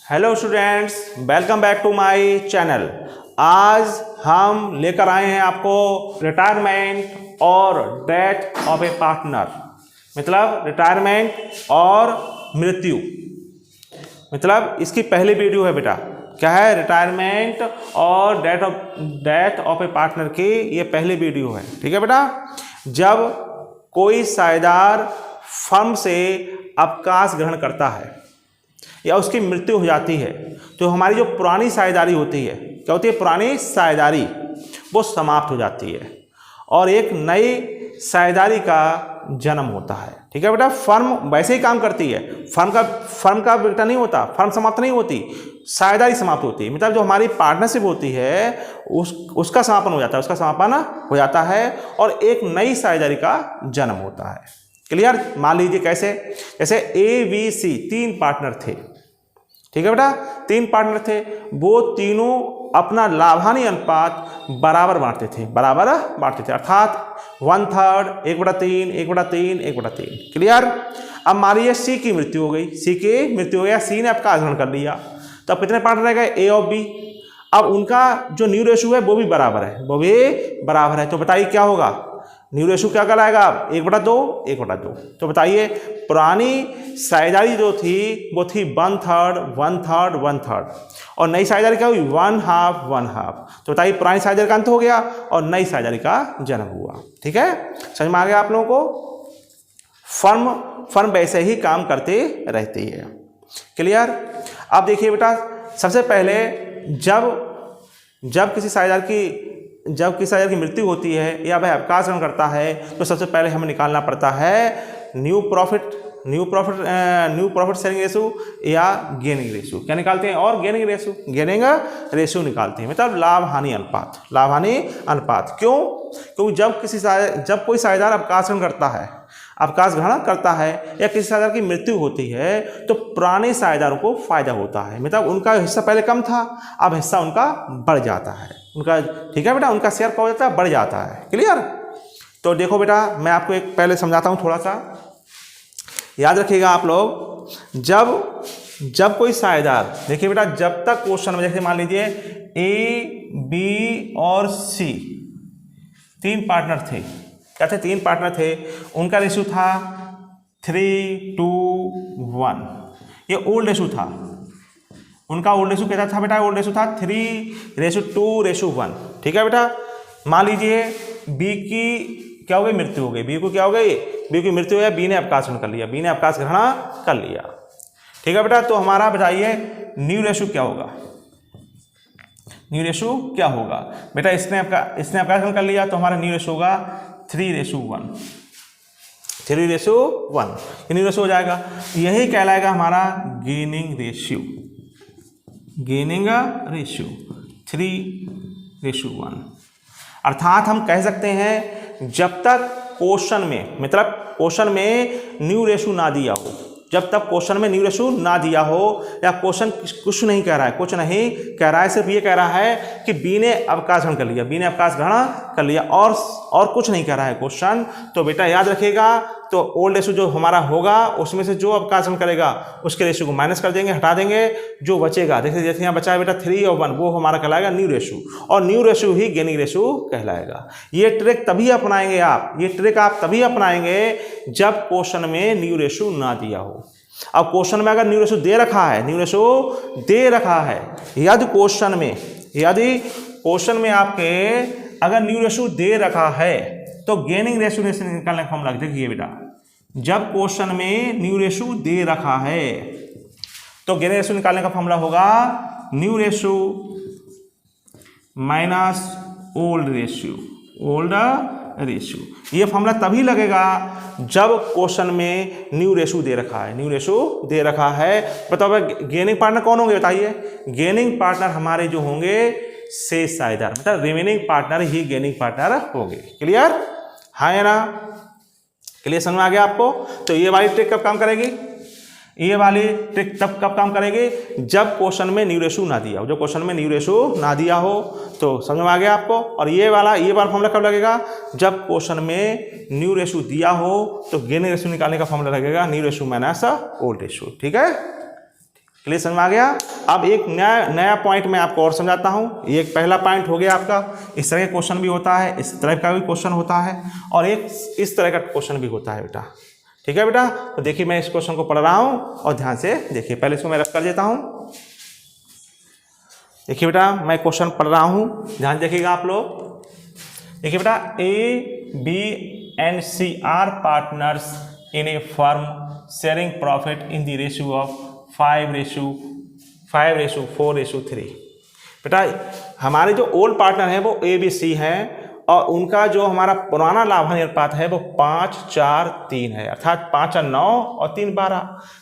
Hello students, welcome back to my channel. आज हम लेकर आए हैं आपको रिटायरमेंट और डेथ ऑफ ए पार्टनर, मतलब रिटायरमेंट और मृत्यु। मतलब इसकी पहली वीडियो है बेटा। क्या है? रिटायरमेंट और डेथ ऑफ ए पार्टनर की ये पहली वीडियो है। ठीक है बेटा। जब कोई साझेदार फर्म से अवकाश ग्रहण करता है या उसकी मृत्यु हो जाती है तो हमारी जो पुरानी साझेदारी होती है, क्या होती है? पुरानी साझेदारी वो समाप्त हो जाती है और एक नई साझेदारी का जन्म होता है। ठीक है बेटा। फर्म वैसे ही काम करती है, फर्म का बेटा नहीं होता, फर्म समाप्त नहीं होती, साझेदारी समाप्त होती है। मतलब जो हमारी पार्टनरशिप होती है उसका समापन हो जाता है, उसका समापन हो जाता है और एक नई साझेदारी का जन्म होता है। क्लियर? मान लीजिए कैसे, जैसे ABC 3 पार्टनर थे। ठीक है बेटा। 3 पार्टनर थे, वो तीनों अपना लाभानी अनुपात बराबर बांटते थे, अर्थात 1/3, 1/3, 1/3, 1/3। क्लियर? अब मान लीजिए C की मृत्यु हो गई, C ने अवकाश ग्रहण कर लिया, तो अब कितने पार्टनर रह गए? A और B। अब उनका जो न्यू रेशो है वो भी बराबर है, तो बताइए क्या होगा? न्यू रेशो क्या कहलाएगा? 1/2, 1/2। तो बताइए पुरानी साझेदारी जो थी वो थी 1/3, 1/3, 1/3 और नई साझेदारी क्या हुई? 1/2, 1/2। तो बताइए पुरानी साझेदारी का अंत हो गया और नई साझेदारी का जन्म हुआ। ठीक है, समझ में आ गया आप लोगों को? फर्म वैसे ही काम करते रहती है। क्लियर? अब देखिए बेटा, सबसे पहले जब किसी साझेदार की मृत्यु होती है या वह अवकाश ग्रहण करता है तो सबसे पहले हमें निकालना पड़ता है न्यू प्रॉफिट शेयरिंग रेशो या गेनिंग रेशो। क्या निकालते हैं? और गेनिंग रेशो निकालते हैं, मतलब लाभ हानि अनुपात। क्यों? क्योंकि जब कोई साझेदार अवकाश ग्रहण करता है या किसी साझेदार की मृत्यु होती है तो पुराने साझेदारों को फायदा होता है, मतलब उनका हिस्सा पहले कम था, अब हिस्सा उनका बढ़ जाता है उनका। ठीक है बेटा, उनका शेयर क्या हो जाता है? बढ़ जाता है। क्लियर? तो देखो बेटा, मैं आपको एक पहले समझाता हूँ, थोड़ा सा याद रखिएगा आप लोग। जब कोई साझेदार, देखिए बेटा, जब तक क्वेश्चन में जैसे मान लीजिए A, B और C 3 पार्टनर थे। क्या थे? 3 पार्टनर थे, उनका रेशो था 3:1। ये ओल्ड रेशो था, उनका ओल्ड रेशो कैसा था बेटा? ओल्ड रेशो था 3:2:1। ठीक है बेटा। मान लीजिए B की क्या हो गई? मृत्यु हो गई। B को क्या हो गई? B की मृत्यु है, B ने अवकाश ग्रहण कर लिया। ठीक है बेटा। तो हमारा बताइए न्यू रेशो क्या होगा? बेटा इसने अवकाश ग्रहण कर लिया तो हमारा न्यू रेशो होगा 3:1। 3:1 न्यू रेशो हो जाएगा। यही कहलाएगा हमारा गेनिंग रेशियो 3:1। अर्थात हम कह सकते हैं जब तक क्वेश्चन में न्यू रेशो ना दिया हो, या क्वेश्चन कुछ नहीं कह रहा है, सिर्फ ये कह रहा है कि B ने अवकाश ग्रहण कर लिया और कुछ नहीं कह रहा है क्वेश्चन, तो बेटा याद रखिएगा, तो ओल्ड रेशो जो हमारा होगा उसमें से जो अवकाश ग्रहण करेगा उसके रेशो को माइनस कर देंगे, हटा देंगे, जो बचेगा जैसे यहाँ बचा है बेटा 3 और 1, वो हमारा कहलाएगा न्यू रेशो, और न्यू रेशो ही गेनिंग रेशो कहलाएगा। ये ट्रिक आप तभी अपनाएंगे जब क्वेश्चन में न्यू रेशो ना दिया हो। अब क्वेश्चन में अगर न्यू रेशो दे रखा है, यदि क्वेश्चन में आपके अगर न्यू रेशो दे रखा है तो गेनिंग रेशो निकालने का फॉर्मूला देखिए बेटा, जब क्वेश्चन में न्यू रेशो दे रखा है तो गेनिंग रेशो निकालने का फॉर्मूला होगा new ratio minus old ratio. ये फॉर्मूला तभी लगेगा जब क्वेश्चन में न्यू रेशो दे रखा है। बताओ गेनिंग पार्टनर कौन होंगे? बताइए। गेनिंग पार्टनर हमारे जो होंगे शेष साझेदार, मतलब रिमेनिंग पार्टनर ही गेनिंग पार्टनर होंगे। क्लियर? हाँ या ना? क्लियर? समझ में आ गया आपको? तो ये वाली ट्रिक कब काम करेगी? कब काम करेगी? जब क्वेश्चन में न्यू रेशो ना दिया हो, तो समझ में आ गया आपको? और ये वाला फॉर्मूला कब लगेगा? जब क्वेश्चन में न्यू रेशो दिया हो तो गेनिंग रेशो निकालने का फॉर्मूला लगेगा new ratio minus old ratio. ठीक है? क्लियर समझ में आ गया। अब एक नया पॉइंट मैं आपको और समझाता हूँ। ये एक पहला पॉइंट हो गया आपका, इस तरह का क्वेश्चन भी होता है, इस तरह का भी क्वेश्चन होता है, और एक इस तरह का क्वेश्चन भी होता है बेटा। ठीक है बेटा, तो देखिए मैं इस क्वेश्चन को पढ़ रहा हूँ और ध्यान से देखिए। पहले इसको मैं रख कर देता हूँ। देखिए बेटा मैं क्वेश्चन पढ़ रहा हूँ, ध्यान देखिएगा आप लोग। देखिए बेटा, A, B and C are partners in a firm sharing profit in the ratio of 5:4:3। बेटा हमारे जो ओल्ड पार्टनर हैं वो ABC हैं, और उनका जो हमारा पुराना लाभांश अनुपात है वो 5:4:3 है, अर्थात 5 और 9 और 3 12।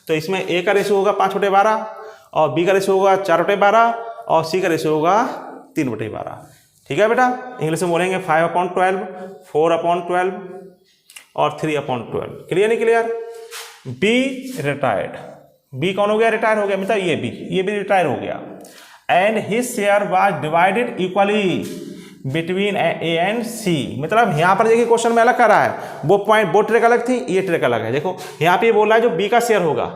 तो इसमें A का रेशियो होगा 5/12 और B का रेशियो होगा 4/12 और C का रेशियो होगा 3/12। ठीक है बेटा, इंग्लिश में बोलेंगे 5/12, 4/12 और 3/12। क्लियर नहीं क्लियर। B रिटायर्ड, B कौन हो गया, रिटायर हो गया, मतलब ये भी रिटायर हो गया। And his share was divided equally between A and C। मतलब यहाँ पर देखिए क्वेश्चन में अलग कर रहा है, वो पॉइंट वो ट्रिक अलग थी, ये ट्रिक अलग है। देखो यहाँ पे बोल रहा है जो B का शेयर होगा,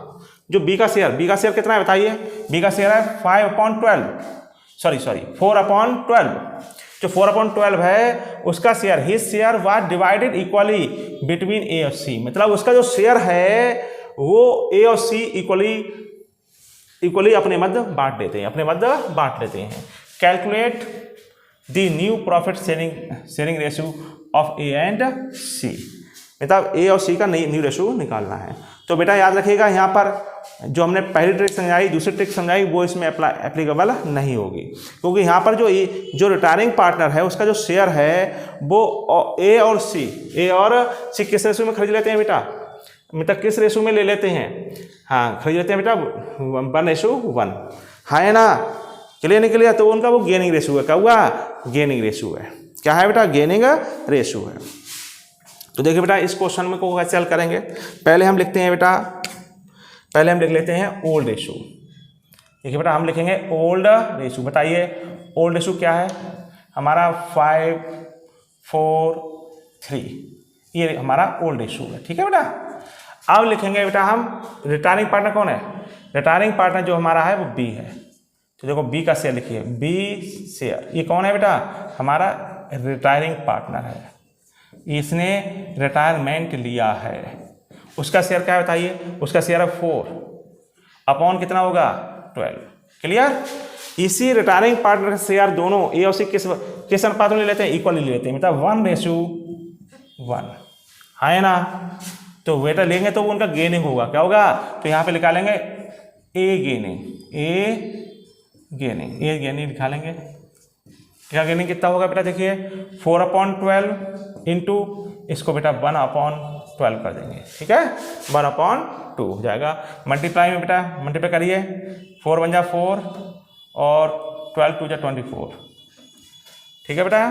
जो B का शेयर कितना है बताइए। B का शेयर है 4/12। जो 4/12 है उसका share, his share was divided equally between A और C। मतलब उसका जो शेयर है वो A और C इक्वली अपने मध्य बांट लेते हैं, calculate the new profit sharing ratio of A and C। मतलब A और C का न्यू रेशियो निकालना है। तो बेटा याद रखिएगा, यहाँ पर जो हमने पहली ट्रिक समझाई, दूसरी ट्रिक समझाई, वो इसमें एप्लीकेबल नहीं होगी, क्योंकि यहाँ पर जो रिटायरिंग पार्टनर है उसका जो शेयर है वो A और C किस रेशियो में खरीद लेते हैं बेटा, मतलब किस रेशियो में ले लेते हैं, हाँ खरीद लेते हैं बेटा 1:1, है ना। क्लियर नहीं क्लियर। तो उनका वो गेनिंग रेशियो है, क्या हुआ, गेनिंग रेशियो है। क्या है बेटा, गेनिंग रेशियो है। तो देखिए बेटा इस क्वेश्चन में को कैसे हल करेंगे। पहले हम लिखते हैं बेटा, पहले हम लिख लेते हैं ओल्ड रेशियो। देखिए बेटा हम लिखेंगे ओल्ड रेशियो। बताइए ओल्ड रेशियो क्या है हमारा, 5:4:3, ये हमारा ओल्ड रेशियो है। ठीक है बेटा, अब लिखेंगे बेटा हम रिटायरिंग पार्टनर कौन है, रिटायरिंग पार्टनर जो हमारा है वो B है। तो देखो B का शेयर लिखिए, B शेयर, ये कौन है बेटा, हमारा रिटायरिंग पार्टनर है, इसने रिटायरमेंट लिया है। उसका शेयर क्या है बताइए, उसका शेयर है 4 अपॉन कितना होगा 12। क्लियर। इसी रिटायरिंग पार्टनर का शेयर दोनों A और C किस अनुपात में ले लेते हैं, इक्वली ले लेते हैं, मतलब 1:1, है ना। तो बेटा लेंगे तो उनका गेनिंग होगा, क्या होगा, तो यहाँ पे निकालेंगे A गेनिंग निकालेंगे। क्या गेनिंग कितना होगा बेटा, देखिए 4/12 इंटू इसको बेटा 1/12 कर देंगे। ठीक है, 1/2 हो जाएगा। मल्टीप्लाई में बेटा मल्टीप्लाई करिए, 4 × 1 = 4 और 12 × 2 = 24। ठीक है बेटा।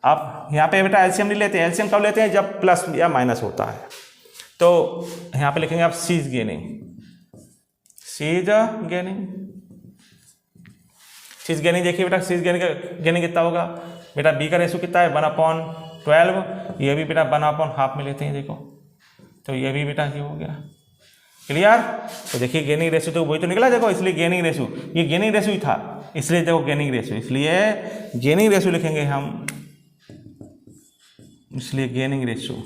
आप यहाँ पे बेटा एलसीएम नहीं लेते हैं, एलसीएम कब लेते हैं, जब प्लस या माइनस होता है। तो यहाँ पे लिखेंगे आप C गेनिंग देखिए बेटा, C गेनिंग कितना होगा बेटा, B का रेशियो कितना है 1/12, ये भी बेटा 1/2 में लेते हैं देखो, तो ये भी बेटा ये हो गया। क्लियर। तो देखिए गेनिंग रेशियो तो वही तो निकला देखो, इसलिए गेनिंग रेशियो, ये गेनिंग रेशियो ही था, इसलिए देखो गेनिंग रेशियो, इसलिए गेनिंग रेशियो लिखेंगे हम, इसलिए गेनिंग रेशियो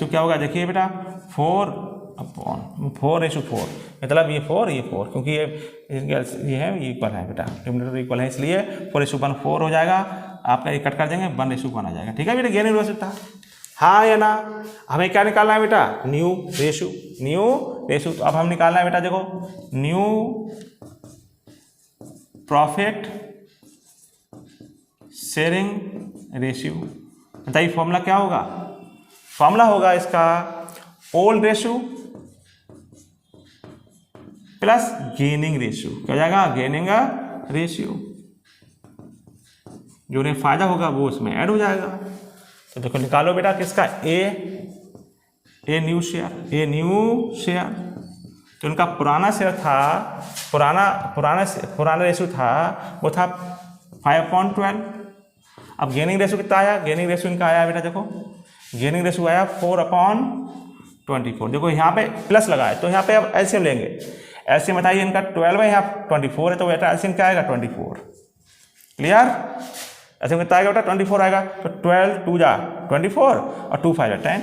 क्या होगा, देखिए बेटा 4/4, मतलब ये 4 क्योंकि ये है, ये इक्वल है बेटा, डिनोमिनेटर इक्वल है, इसलिए 4:1 हो जाएगा आपका, ये कट कर देंगे 1:1 आ जाएगा। ठीक है बेटा, गेनिंग रेशियो था, हाँ या ना। हमें क्या निकालना है बेटा, न्यू रेशियो। तो अब हम निकालना है बेटा, देखो न्यू प्रॉफिट शेयरिंग रेशियो। बताइए फॉर्मूला क्या होगा, फॉर्मूला होगा इसका old ratio plus gaining ratio. क्या हो जाएगा, गेनिंग रेशियो, जो उन्हें फायदा होगा वो उसमें ऐड हो जाएगा। तो देखो निकालो बेटा किसका, ए न्यू शेयर। तो उनका पुराना शेयर था, पुराना रेशियो था, वो था 5/12। अब गेनिंग रेशियो कितना आया, गेनिंग रेशियो इनका आया बेटा, देखो गेनिंग रेशियो आया 4/12, 24। देखो यहाँ पे प्लस लगा है तो यहाँ पे अब एलसीएम लेंगे। एलसीएम बताइए इनका 12 है, यहाँ 24 है, तो बेटा एलसीएम क्या आएगा 24। क्लियर? एलसीएम कितना आएगा बेटा 24 आएगा। तो 12 2 जा 24 और 2 5 10,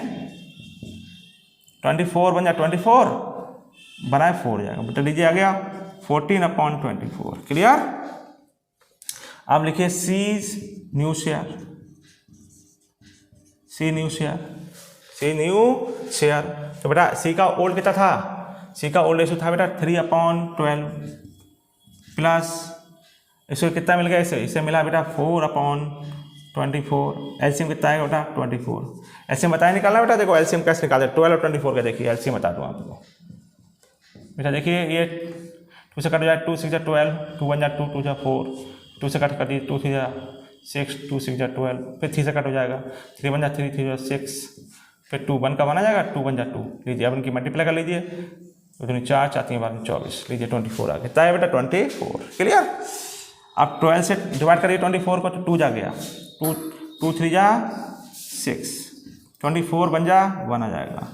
24 बन जा 24 बनाए 4 जाएगा बेटा। लीजिए आ गया 14/24। क्लियर? अब लिखिए सीज न्यू शेयर, सी न्यू शेयर, सी न्यू शेयर। तो बेटा सी का ओल्ड कितना था, सी का ओल्ड रेशो था बेटा 3/12 प्लस इसको कितना मिल गया, इसे मिला बेटा 4/24। एलसीएम कितना आएगा बेटा 24। एलसीएम बताया निकालना बेटा। देखो एलसीएम कैसे निकालते हैं 12 और 24 का। देखिए एलसीएम बता दूँ आपको बेटा। देखिए ये 2 से कट हो जाए 2 6 12, 2 1 2 2 4, 2 से कट कर दिए 2 3 6, 2 6 12, फिर 3 से कट हो जाएगा 3 1 3 3 6, फिर 2 1 का बना जाएगा 2 1 2। लीजिए अब इनकी मल्टीप्लाई कर लीजिए, 2 4 4 3 12 24। लीजिए 24 आ गया। कितना है बेटा 24। क्लियर? अब 12 से डिवाइड करिए 24 को तो 2 जा गया, 2 3 जा 6, 24 बन जा 1 आ जाएगा,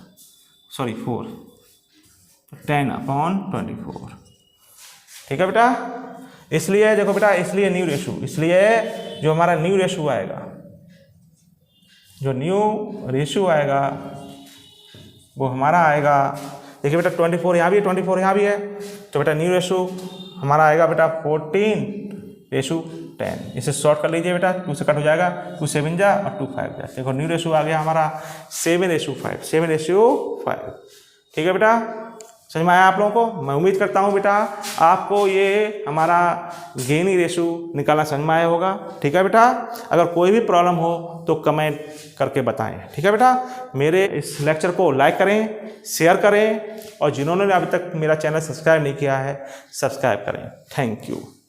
सॉरी 4, 10/24। ठीक है बेटा? इसलिए देखो बेटा, इसलिए न्यू रेशो, इसलिए जो हमारा न्यू रेशो आएगा, जो न्यू रेशो आएगा वो हमारा आएगा। देखिए बेटा 24 यहाँ भी है, 24 यहाँ भी है, तो बेटा न्यू रेशो हमारा आएगा बेटा 14/10। इसे शॉर्ट कर लीजिए बेटा, 2 से कट हो जाएगा, 2 7 जा और 2 5 जा। देखो न्यू रेशो आ गया हमारा 7/5, 7/5। ठीक है बेटा? समझ में आया आप लोगों को? मैं उम्मीद करता हूँ बेटा आपको ये हमारा गेनी रेशो निकालना समझ में आया होगा। ठीक है बेटा? अगर कोई भी प्रॉब्लम हो तो कमेंट करके बताएं। ठीक है बेटा? मेरे इस लेक्चर को लाइक करें, शेयर करें और जिन्होंने अभी तक मेरा चैनल सब्सक्राइब नहीं किया है सब्सक्राइब करें। Thank you.